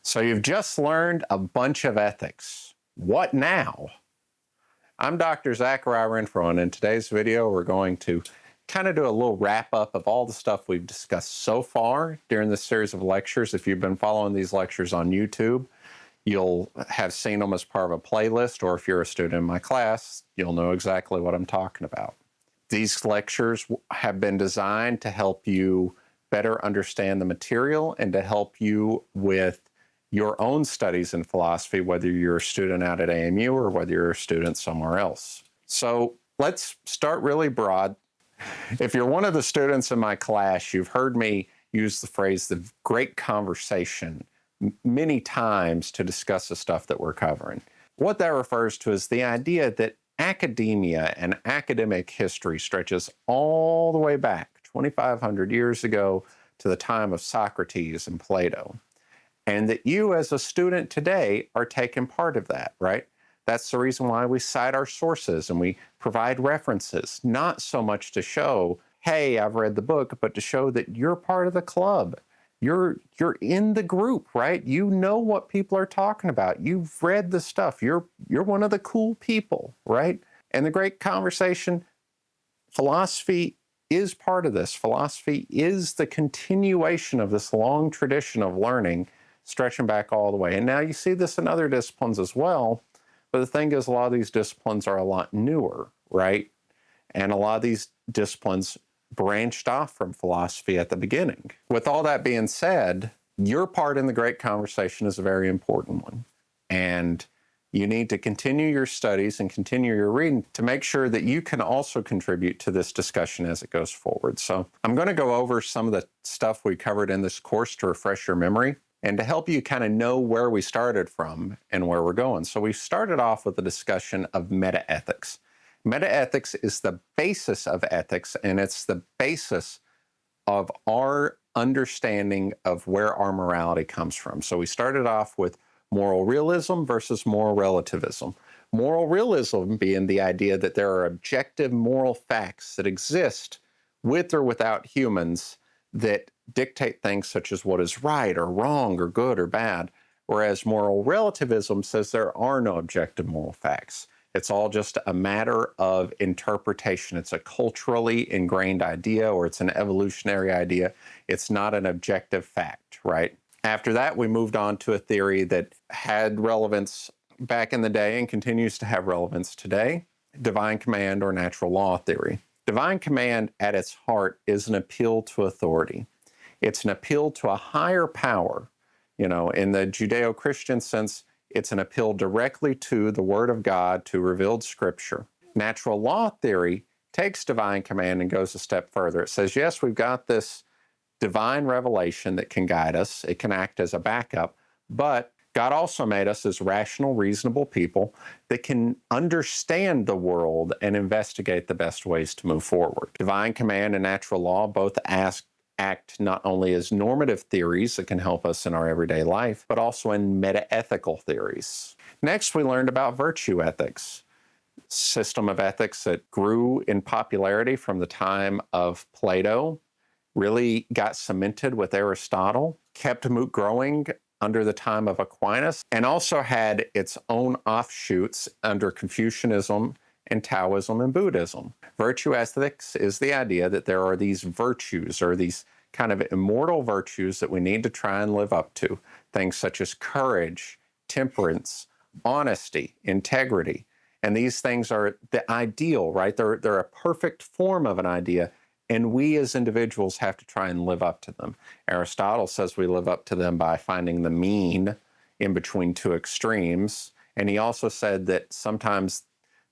So you've just learned a bunch of ethics. What now? I'm Dr. Zachariah Renfro, and in today's video, we're going to kind of do a little wrap up of all the stuff we've discussed so far during this series of lectures. If you've been following these lectures on YouTube, you'll have seen them as part of a playlist, or if you're a student in my class, you'll know exactly what I'm talking about. These lectures have been designed to help you better understand the material and to help you with your own studies in philosophy, whether you're a student out at AMU or whether you're a student somewhere else. So let's start really broad. If you're one of the students in my class, you've heard me use the phrase the great conversation many times to discuss the stuff that we're covering. What that refers to is the idea that academia and academic history stretches all the way back 2,500 years ago to the time of Socrates and Plato. And that you as a student today are taking part of that, right? That's the reason why we cite our sources and we provide references, not so much to show, hey, I've read the book, but to show that you're part of the club. You're in the group, right? You know what people are talking about. You've read the stuff. You're one of the cool people, right? And the great conversation, philosophy is part of this. Philosophy is the continuation of this long tradition of learning stretching back all the way. And now you see this in other disciplines as well. But the thing is, a lot of these disciplines are a lot newer, right? And a lot of these disciplines branched off from philosophy at the beginning. With all that being said, your part in the great conversation is a very important one. And you need to continue your studies and continue your reading to make sure that you can also contribute to this discussion as it goes forward. So I'm going to go over some of the stuff we covered in this course to refresh your memory and to help you kind of know where we started from and where we're going. So we started off with a discussion of metaethics. Metaethics is the basis of ethics, and it's the basis of our understanding of where our morality comes from. So we started off with moral realism versus moral relativism. Moral realism being the idea that there are objective moral facts that exist with or without humans that dictate things such as what is right or wrong or good or bad, whereas moral relativism says there are no objective moral facts. It's all just a matter of interpretation. It's a culturally ingrained idea, or it's an evolutionary idea. It's not an objective fact, right? After that, we moved on to a theory that had relevance back in the day and continues to have relevance today, divine command or natural law theory. Divine command at its heart is an appeal to authority. It's an appeal to a higher power. You know, in the Judeo-Christian sense, it's an appeal directly to the Word of God, to revealed Scripture. Natural law theory takes divine command and goes a step further. It says, yes, we've got this divine revelation that can guide us. It can act as a backup, but God also made us as rational, reasonable people that can understand the world and investigate the best ways to move forward. Divine command and natural law both act not only as normative theories that can help us in our everyday life, but also in metaethical theories. Next, we learned about virtue ethics, system of ethics that grew in popularity from the time of Plato, really got cemented with Aristotle, kept growing under the time of Aquinas, and also had its own offshoots under Confucianism and Taoism and Buddhism. Virtue ethics is the idea that there are these virtues or these kind of immortal virtues that we need to try and live up to. Things such as courage, temperance, honesty, integrity. And these things are the ideal, right? They're a perfect form of an idea, and we as individuals have to try and live up to them. Aristotle says we live up to them by finding the mean in between two extremes. And he also said that sometimes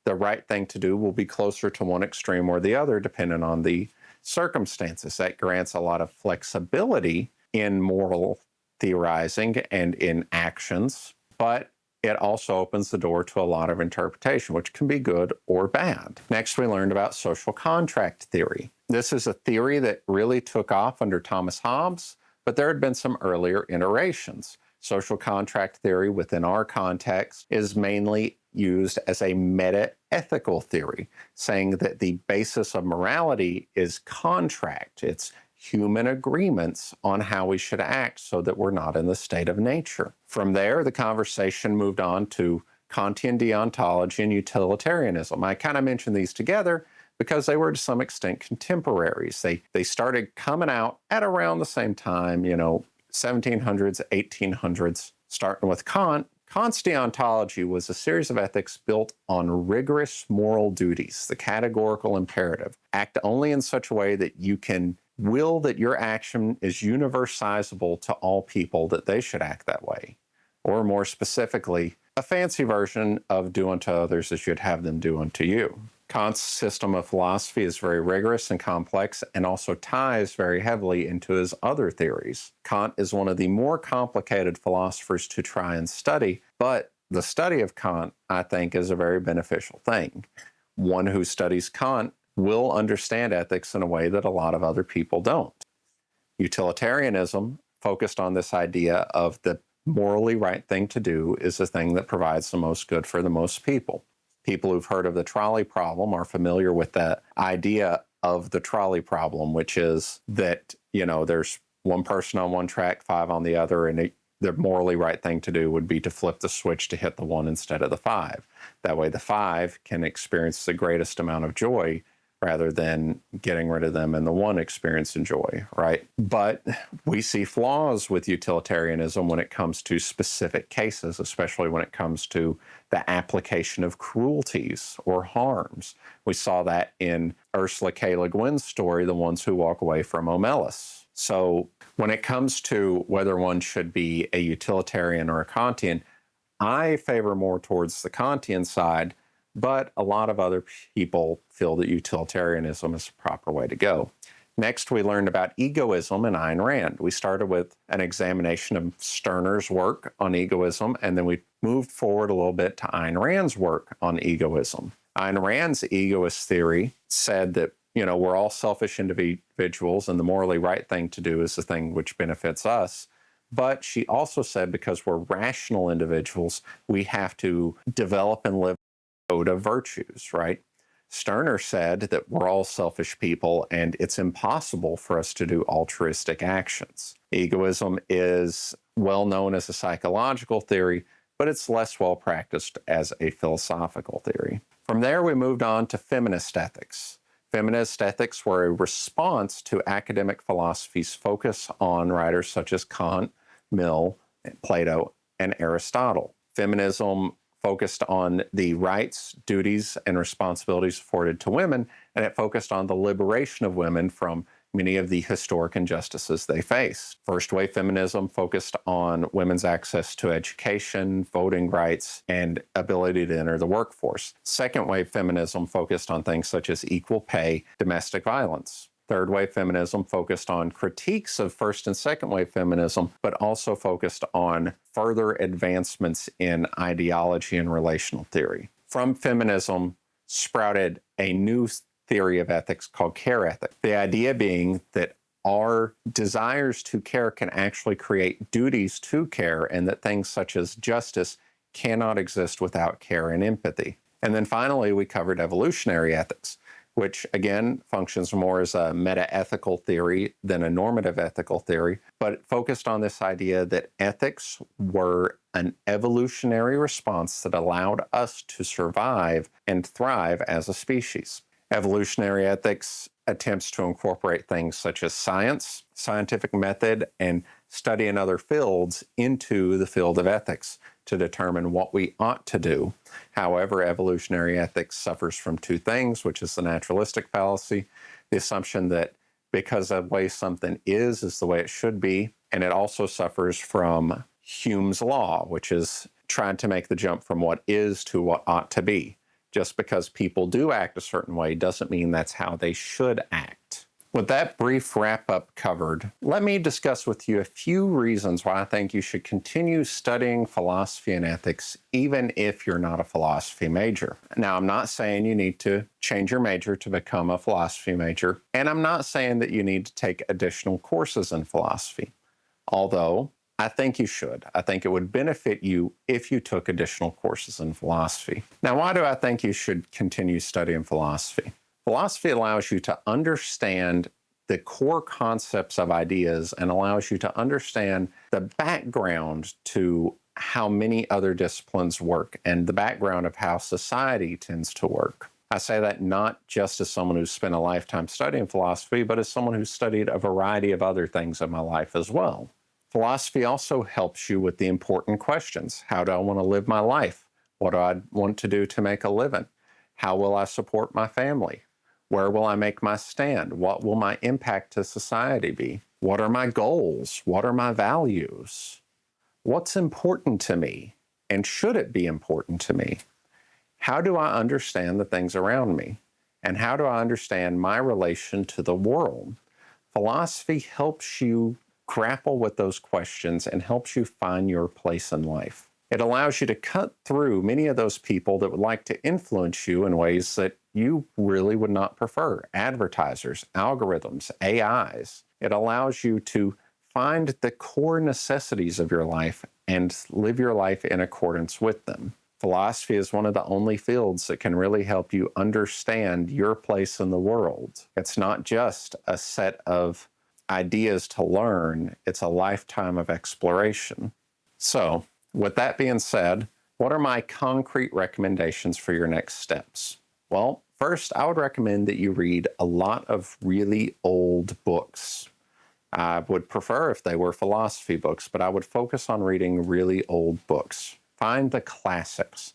the right thing to do will be closer to one extreme or the other, depending on the circumstances. That grants a lot of flexibility in moral theorizing and in actions, but it also opens the door to a lot of interpretation, which can be good or bad. Next, we learned about social contract theory. This is a theory that really took off under Thomas Hobbes, but there had been some earlier iterations. Social contract theory within our context is mainly used as a meta-ethical theory, saying that the basis of morality is contract. It's human agreements on how we should act so that we're not in the state of nature. From there, the conversation moved on to Kantian deontology and utilitarianism. I kind of mentioned these together because they were to some extent contemporaries. They started coming out at around the same time, 1700s, 1800s, starting with Kant. Kant's deontology was a series of ethics built on rigorous moral duties, the categorical imperative. Act only in such a way that you can will that your action is universalizable to all people, that they should act that way. Or more specifically, a fancy version of do unto others as you'd have them do unto you. Kant's system of philosophy is very rigorous and complex and also ties very heavily into his other theories. Kant is one of the more complicated philosophers to try and study, but the study of Kant, I think, is a very beneficial thing. One who studies Kant will understand ethics in a way that a lot of other people don't. Utilitarianism, focused on this idea of the morally right thing to do, is the thing that provides the most good for the most people. People who've heard of the trolley problem are familiar with the idea of the trolley problem, which is that, there's one person on one track, 5 on the other, and the morally right thing to do would be to flip the switch to hit the 1 instead of the 5. That way the 5 can experience the greatest amount of joy rather than getting rid of them and the 1 experiencing joy, right? But we see flaws with utilitarianism when it comes to specific cases, especially when it comes to the application of cruelties or harms. We saw that in Ursula K. Le Guin's story, The Ones Who Walk Away from Omelas. So when it comes to whether one should be a utilitarian or a Kantian, I favor more towards the Kantian side, but a lot of other people feel that utilitarianism is the proper way to go. Next, we learned about egoism and Ayn Rand. We started with an examination of Stirner's work on egoism, and then we moved forward a little bit to Ayn Rand's work on egoism. Ayn Rand's egoist theory said that, we're all selfish individuals, and the morally right thing to do is the thing which benefits us. But she also said because we're rational individuals, we have to develop and live code of virtues, right? Stirner said that we're all selfish people and it's impossible for us to do altruistic actions. Egoism is well known as a psychological theory, but it's less well practiced as a philosophical theory. From there, we moved on to feminist ethics. Feminist ethics were a response to academic philosophy's focus on writers such as Kant, Mill, Plato, and Aristotle. Feminism focused on the rights, duties, and responsibilities afforded to women, and it focused on the liberation of women from many of the historic injustices they face. First wave feminism focused on women's access to education, voting rights, and ability to enter the workforce. Second wave feminism focused on things such as equal pay, domestic violence. Third wave feminism focused on critiques of first and second wave feminism, but also focused on further advancements in ideology and relational theory. From feminism sprouted a new theory of ethics called care ethics. The idea being that our desires to care can actually create duties to care, and that things such as justice cannot exist without care and empathy. And then finally, we covered evolutionary ethics, which again functions more as a meta-ethical theory than a normative ethical theory, but it focused on this idea that ethics were an evolutionary response that allowed us to survive and thrive as a species. Evolutionary ethics attempts to incorporate things such as science, scientific method, and study in other fields into the field of ethics to determine what we ought to do. However, evolutionary ethics suffers from two things, which is the naturalistic fallacy, the assumption that because the way something is the way it should be, and it also suffers from Hume's law, which is trying to make the jump from what is to what ought to be. Just because people do act a certain way doesn't mean that's how they should act. With that brief wrap-up covered, let me discuss with you a few reasons why I think you should continue studying philosophy and ethics even if you're not a philosophy major. Now, I'm not saying you need to change your major to become a philosophy major, and I'm not saying that you need to take additional courses in philosophy, although I think you should. I think it would benefit you if you took additional courses in philosophy. Now, why do I think you should continue studying philosophy? Philosophy allows you to understand the core concepts of ideas and allows you to understand the background to how many other disciplines work and the background of how society tends to work. I say that not just as someone who's spent a lifetime studying philosophy, but as someone who's studied a variety of other things in my life as well. Philosophy also helps you with the important questions. How do I want to live my life? What do I want to do to make a living? How will I support my family? Where will I make my stand? What will my impact to society be? What are my goals? What are my values? What's important to me? And should it be important to me? How do I understand the things around me? And how do I understand my relation to the world? Philosophy helps you grapple with those questions and helps you find your place in life. It allows you to cut through many of those people that would like to influence you in ways that you really would not prefer. Advertisers, algorithms, AIs. It allows you to find the core necessities of your life and live your life in accordance with them. Philosophy is one of the only fields that can really help you understand your place in the world. It's not just a set of ideas to learn, it's a lifetime of exploration. So, with that being said, what are my concrete recommendations for your next steps? Well, first, I would recommend that you read a lot of really old books. I would prefer if they were philosophy books, but I would focus on reading really old books. Find the classics.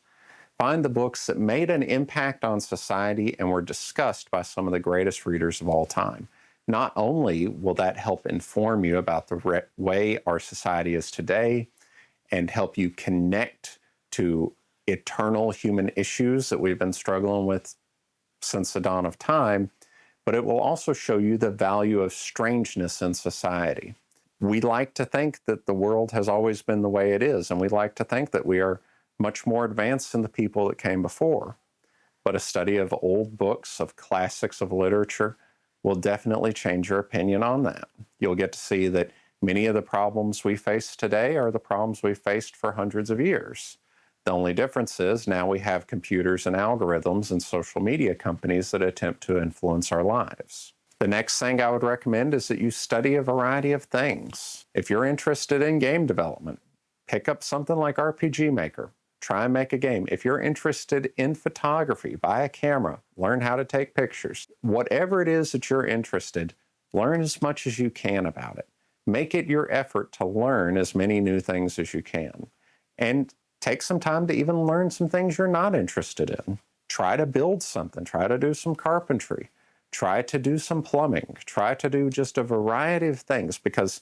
Find the books that made an impact on society and were discussed by some of the greatest readers of all time. Not only will that help inform you about the way our society is today and help you connect to eternal human issues that we've been struggling with since the dawn of time, but it will also show you the value of strangeness in society. We like to think that the world has always been the way it is, and we like to think that we are much more advanced than the people that came before. But a study of old books, of classics of literature, will definitely change your opinion on that. You'll get to see that many of the problems we face today are the problems we faced for hundreds of years. The only difference is now we have computers and algorithms and social media companies that attempt to influence our lives. The next thing I would recommend is that you study a variety of things. If you're interested in game development, pick up something like RPG Maker. Try and make a game. If you're interested in photography, buy a camera, learn how to take pictures. Whatever it is that you're interested, learn as much as you can about it. Make it your effort to learn as many new things as you can. And take some time to even learn some things you're not interested in. Try to build something. Try to do some carpentry. Try to do some plumbing. Try to do just a variety of things, because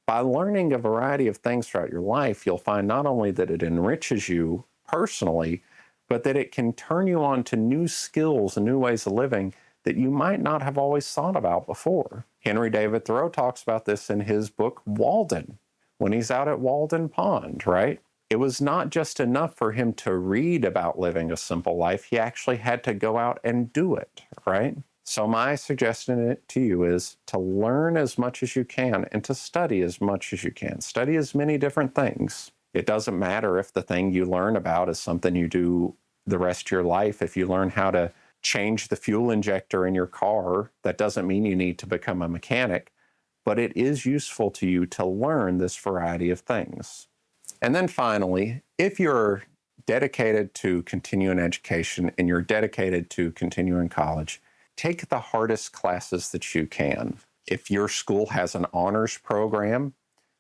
by learning a variety of things throughout your life, you'll find not only that it enriches you personally, but that it can turn you on to new skills and new ways of living that you might not have always thought about before. Henry David Thoreau talks about this in his book, Walden, when he's out at Walden Pond, right? It was not just enough for him to read about living a simple life. He actually had to go out and do it, right? So my suggestion to you is to learn as much as you can and to study as much as you can. Study as many different things. It doesn't matter if the thing you learn about is something you do the rest of your life. If you learn how to change the fuel injector in your car, that doesn't mean you need to become a mechanic, but it is useful to you to learn this variety of things. And then finally, if you're dedicated to continuing education and you're dedicated to continuing college, take the hardest classes that you can. If your school has an honors program,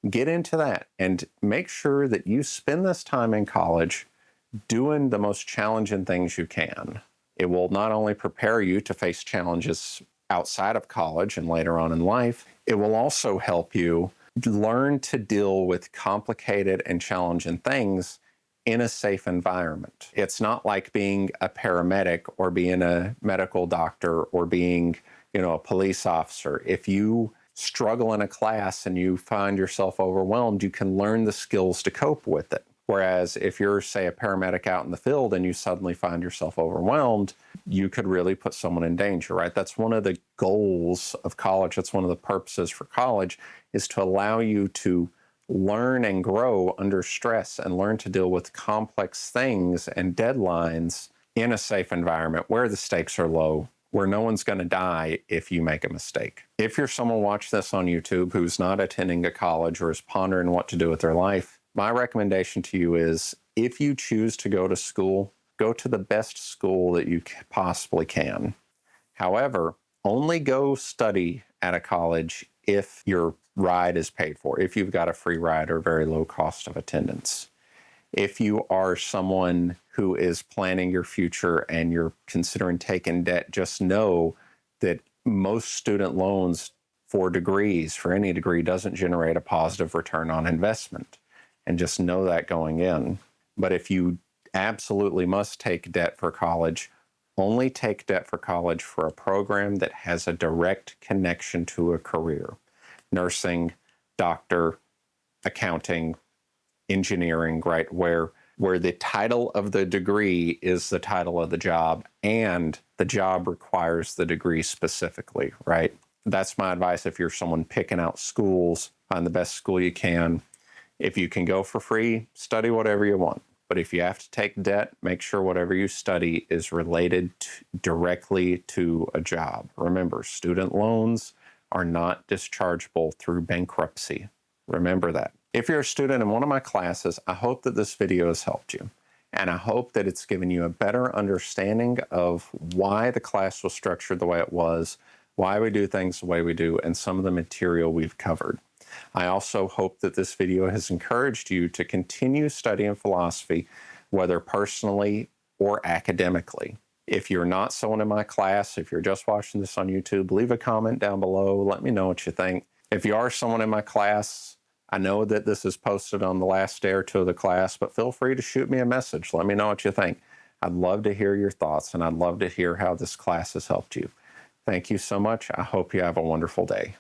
get into that and make sure that you spend this time in college doing the most challenging things you can. It will not only prepare you to face challenges outside of college and later on in life, it will also help you learn to deal with complicated and challenging things in a safe environment. It's not like being a paramedic or being a medical doctor or being, a police officer. If you struggle in a class and you find yourself overwhelmed, you can learn the skills to cope with it. Whereas if you're, say, a paramedic out in the field and you suddenly find yourself overwhelmed, you could really put someone in danger, right? That's one of the goals of college. That's one of the purposes for college, is to allow you to learn and grow under stress and learn to deal with complex things and deadlines in a safe environment where the stakes are low, where no one's going to die if you make a mistake. If you're someone watching this on YouTube who's not attending a college or is pondering what to do with their life, my recommendation to you is, if you choose to go to school, go to the best school that you possibly can. However, only go study at a college if your ride is paid for, if you've got a free ride or very low cost of attendance. If you are someone who is planning your future and you're considering taking debt, just know that most student loans for degrees, for any degree, doesn't generate a positive return on investment. And just know that going in. But if you absolutely must take debt for college, only take debt for college for a program that has a direct connection to a career. Nursing, doctor, accounting, engineering, right? Where the title of the degree is the title of the job and the job requires the degree specifically, right? That's my advice. If you're someone picking out schools, find the best school you can. If you can go for free, study whatever you want. But if you have to take debt, make sure whatever you study is related directly to a job. Remember, student loans are not dischargeable through bankruptcy. Remember that. If you're a student in one of my classes, I hope that this video has helped you. And I hope that it's given you a better understanding of why the class was structured the way it was, why we do things the way we do, and some of the material we've covered. I also hope that this video has encouraged you to continue studying philosophy, whether personally or academically. If you're not someone in my class, if you're just watching this on YouTube, leave a comment down below. Let me know what you think. If you are someone in my class, I know that this is posted on the last day or two of the class, but feel free to shoot me a message. Let me know what you think. I'd love to hear your thoughts, and I'd love to hear how this class has helped you. Thank you so much. I hope you have a wonderful day.